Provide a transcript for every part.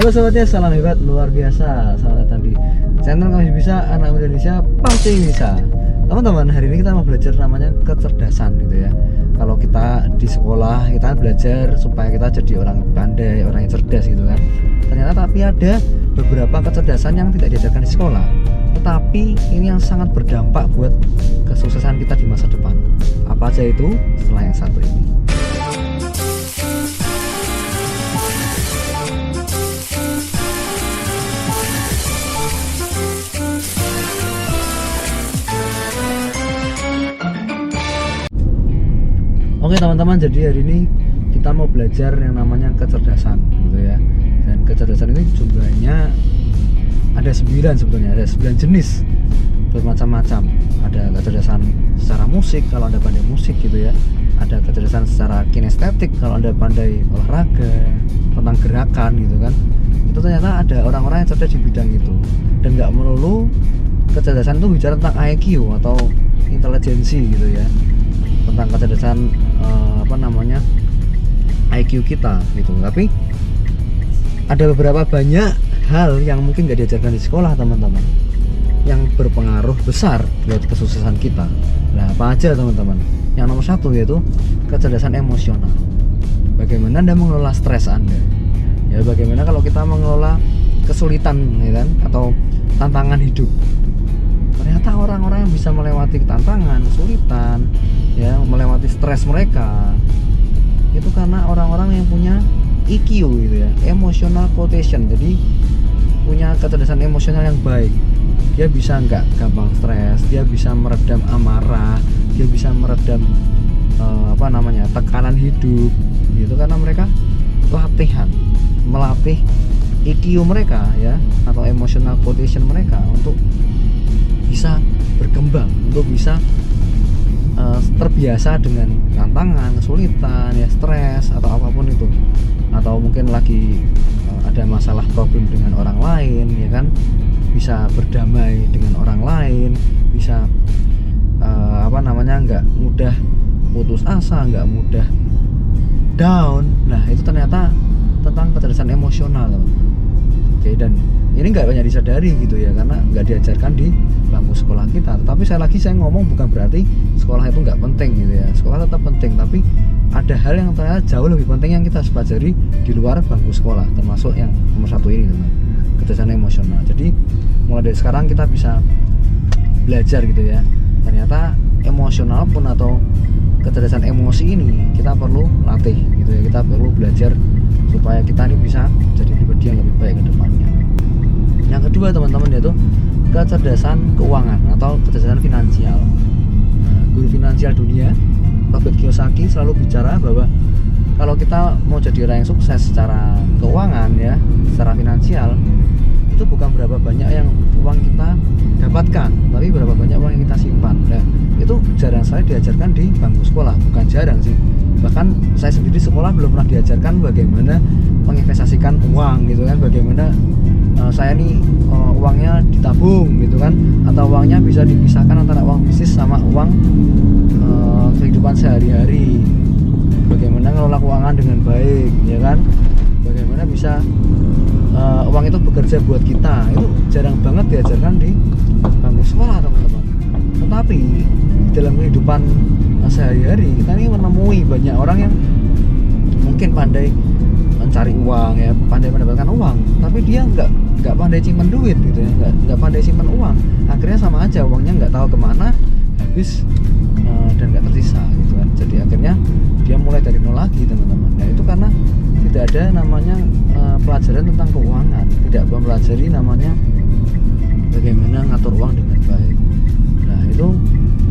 Halo sobatnya, salam hebat luar biasa. Selamat datang di channel Kami Bisa, anak Indonesia pasti bisa. Teman-teman, hari ini kita mau belajar namanya kecerdasan gitu ya. Kalau kita di sekolah, kita belajar supaya kita jadi orang pandai, orang yang cerdas gitu kan. Ternyata tapi ada beberapa kecerdasan yang tidak diajarkan di sekolah, tetapi ini yang sangat berdampak buat kesuksesan kita di masa depan. Apa aja itu? Setelah yang satu ini. Oke teman-teman, jadi hari ini kita mau belajar yang namanya kecerdasan gitu ya. Dan kecerdasan ini jumlahnya ada 9 sebetulnya, ada 9 jenis bermacam-macam. Ada kecerdasan secara musik kalau Anda pandai musik gitu ya. Ada kecerdasan secara kinestetik kalau Anda pandai olahraga, tentang gerakan gitu kan. Itu ternyata ada orang-orang yang cerdas di bidang itu. Dan nggak melulu kecerdasan itu bicara tentang IQ atau intelijensi gitu ya, tentang kecerdasan IQ kita gitu. Tapi ada beberapa banyak hal yang mungkin gak diajarkan di sekolah teman-teman, yang berpengaruh besar buat kesuksesan kita. Nah, apa aja teman-teman? Yang nomor satu yaitu kecerdasan emosional. Bagaimana Anda mengelola stres Anda? Ya, bagaimana kalau kita mengelola kesulitan ya kan, atau tantangan hidup. Ternyata orang-orang yang bisa melewati tantangan, kesulitan, ya, melewati stres mereka, itu karena orang-orang yang punya EQ gitu ya, emotional quotient. Jadi punya kecerdasan emosional yang baik. Dia bisa nggak gampang stres, dia bisa meredam amarah, dia bisa meredam tekanan hidup gitu, karena mereka latihan, melatih EQ mereka ya, atau emotional quotient mereka untuk bisa berkembang, untuk bisa terbiasa dengan tantangan, kesulitan, ya, stres atau apapun itu, atau mungkin lagi ada masalah problem dengan orang lain ya kan, bisa berdamai dengan orang lain, bisa nggak mudah putus asa, nggak mudah down. Nah, itu ternyata tentang kecerdasan emosional teman. Oke, dan ini nggak banyak disadari gitu ya, karena nggak diajarkan di bangku sekolah kita. Tetapi saya ngomong bukan berarti sekolah itu nggak penting gitu ya. Sekolah tetap penting, tapi ada hal yang ternyata jauh lebih penting yang kita harus pelajari di luar bangku sekolah, termasuk yang nomor satu ini teman, kecerdasan emosional. Jadi mulai dari sekarang kita bisa belajar gitu ya. Ternyata emosional pun atau kecerdasan emosi ini kita perlu latih gitu ya. Kita perlu belajar supaya kita ini bisa jadi pribadi yang lebih baik ke depannya. Yang kedua teman-teman, yaitu kecerdasan keuangan atau kecerdasan finansial. Guru finansial dunia Robert Kiyosaki selalu bicara bahwa kalau kita mau jadi orang yang sukses secara keuangan ya, secara finansial, itu bukan berapa banyak yang uang kita dapatkan, tapi berapa banyak uang yang kita simpan. Nah, itu jarang sekali diajarkan di bangku sekolah, bukan jarang sih. Bahkan saya sendiri di sekolah belum pernah diajarkan bagaimana menginvestasikan uang gitu kan, bagaimana saya nih uangnya ditabung gitu kan, atau uangnya bisa dipisahkan antara uang bisnis sama uang kehidupan sehari-hari, bagaimana ngelola keuangan dengan baik ya kan, bagaimana bisa uang itu bekerja buat kita. Itu jarang banget diajarkan di bangku sekolah teman-teman. Tetapi dalam kehidupan sehari-hari kita ini menemui banyak orang yang mungkin pandai mencari uang ya, pandai mendapatkan uang, tapi dia nggak pandai simpen duit gitu ya, nggak pandai simpen uang. Akhirnya sama aja, uangnya nggak tahu kemana, habis dan nggak tersisa gitu kan. Jadi akhirnya dia mulai dari nol lagi teman-teman. Nah, itu karena tidak ada namanya pelajaran tentang keuangan, tidak mempelajari namanya bagaimana ngatur uang dengan baik. Nah, itu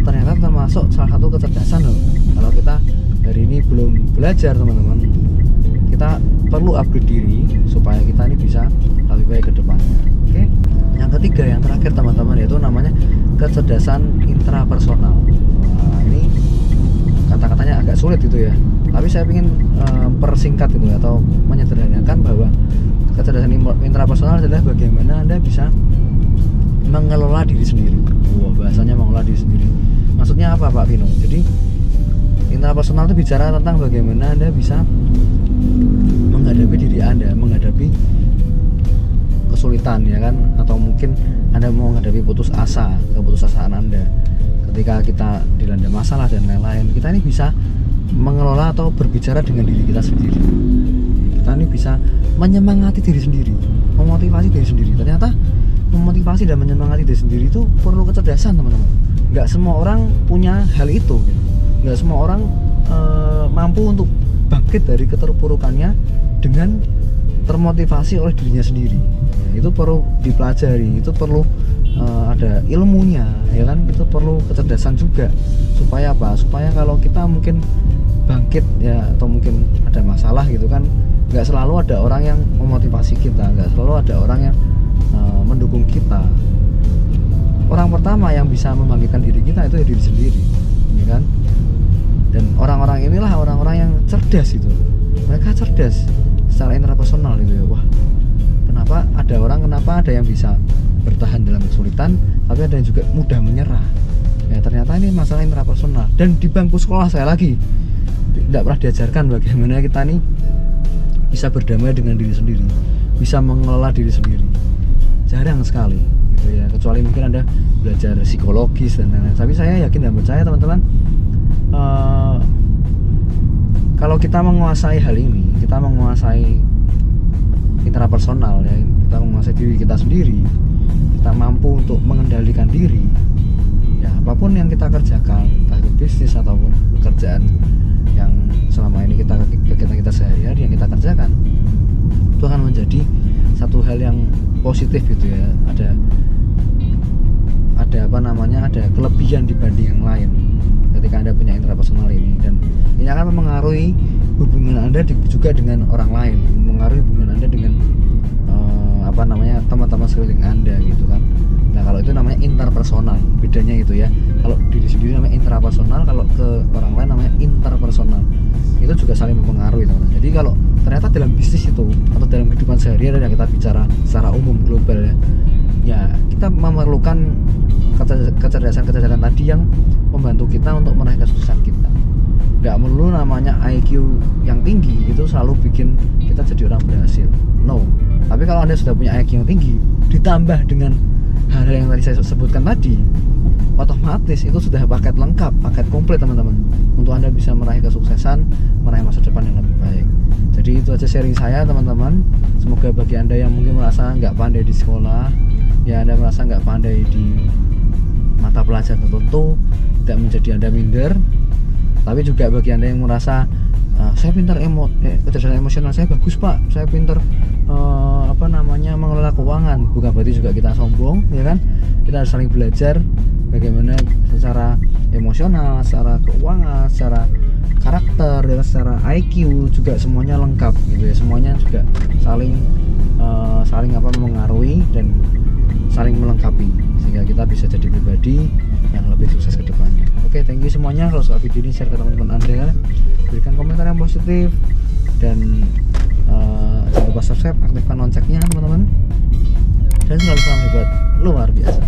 ternyata termasuk salah satu kecerdasan loh. Kalau kita hari ini belum belajar teman-teman, kita perlu upgrade diri supaya kita ini bisa lebih baik ke depannya. Oke. Yang ketiga, yang terakhir teman-teman, yaitu namanya kecerdasan intrapersonal. Nah, ini kata-katanya agak sulit gitu ya, tapi saya ingin persingkat gitu atau menyederhanakan bahwa kecerdasan intrapersonal adalah bagaimana Anda bisa mengelola diri sendiri. Bahasanya mengelola diri sendiri. Maksudnya apa Pak Vino? Jadi intrapersonal itu bicara tentang bagaimana Anda bisa menghadapi diri Anda, menghadapi kesulitan ya kan, atau mungkin Anda mau menghadapi keputusasaan Anda ketika kita dilanda masalah dan lain-lain, kita ini bisa mengelola atau berbicara dengan diri kita sendiri. Kita ini bisa menyemangati diri sendiri, memotivasi diri sendiri. Ternyata memotivasi dan menyemangati diri sendiri itu perlu kecerdasan, teman-teman. Nggak semua orang punya hal itu gitu. Nggak semua orang mampu untuk bangkit dari keterpurukannya dengan termotivasi oleh dirinya sendiri. Ya, itu perlu dipelajari, itu perlu ada ilmunya ya kan, itu perlu kecerdasan juga. Supaya apa? Supaya kalau kita mungkin bangkit ya, atau mungkin ada masalah gitu kan, nggak selalu ada orang yang memotivasi kita, nggak selalu ada orang yang mendukung kita. Orang pertama yang bisa membangkitkan diri kita itu ya diri sendiri ya kan. Dan orang-orang inilah orang-orang yang cerdas itu. Mereka cerdas secara intrapersonal gitu ya. Wah, kenapa ada yang bisa bertahan dalam kesulitan, tapi ada yang juga mudah menyerah. Ya ternyata ini masalah intrapersonal. Dan di bangku sekolah saya lagi tidak pernah diajarkan bagaimana kita nih bisa berdamai dengan diri sendiri, bisa mengelola diri sendiri. Jarang sekali gitu ya, kecuali mungkin Anda belajar psikologis dan lain-lain. Tapi saya yakin dan percaya teman-teman, kalau kita menguasai hal ini, kita menguasai intrapersonal ya, kita menguasai diri kita sendiri, kita mampu untuk mengendalikan diri ya, apapun yang kita kerjakan, entah itu bisnis ataupun pekerjaan yang selama ini kegiatan kita sehari-hari yang kita kerjakan, itu akan menjadi satu hal yang positif gitu ya. Ada ada kelebihan dibanding yang lain ketika Anda punya intrapersonal ini, dan ini akan mempengaruhi hubungan Anda juga dengan orang lain, mempengaruhi hubungan Anda dengan teman-teman sekeliling Anda gitu kan. Nah kalau itu namanya interpersonal, bedanya itu ya. Kalau diri sendiri namanya intrapersonal, kalau ke orang lain namanya interpersonal. Itu juga saling mempengaruhi teman-teman. Jadi kalau ternyata dalam bisnis itu atau dalam kehidupan sehari-hari yang kita bicara secara umum global ya kita memerlukan kecerdasan tadi yang membantu kita untuk meraih kesuksesan kita. Nggak melulu namanya IQ yang tinggi itu selalu bikin kita jadi orang berhasil, no. Tapi kalau Anda sudah punya IQ yang tinggi ditambah dengan hal-hal yang tadi saya sebutkan tadi, otomatis itu sudah paket lengkap, paket komplit teman-teman, untuk Anda bisa meraih kesuksesan, meraih masa depan yang lebih baik. Jadi itu aja sharing saya teman-teman. Semoga bagi Anda yang mungkin merasa nggak pandai di sekolah ya, Anda merasa nggak pandai di mata pelajaran tertentu, tidak menjadi Anda minder. Tapi juga bagi Anda yang merasa saya pintar kecerdasan emosional saya bagus pak, saya pintar mengelola keuangan, bukan berarti juga kita sombong ya kan. Kita harus saling belajar bagaimana secara emosional, secara keuangan, secara karakter, dan secara IQ juga semuanya lengkap gitu ya. Semuanya juga saling mengaruhi dan saling melengkapi sehingga kita bisa jadi pribadi yang lebih sukses ke depannya. Oke, thank you semuanya. Kalau suka video ini share ke teman-teman Anda, berikan komentar yang positif, dan jangan lupa subscribe, aktifkan loncengnya teman-teman, dan selalu salam hebat luar biasa.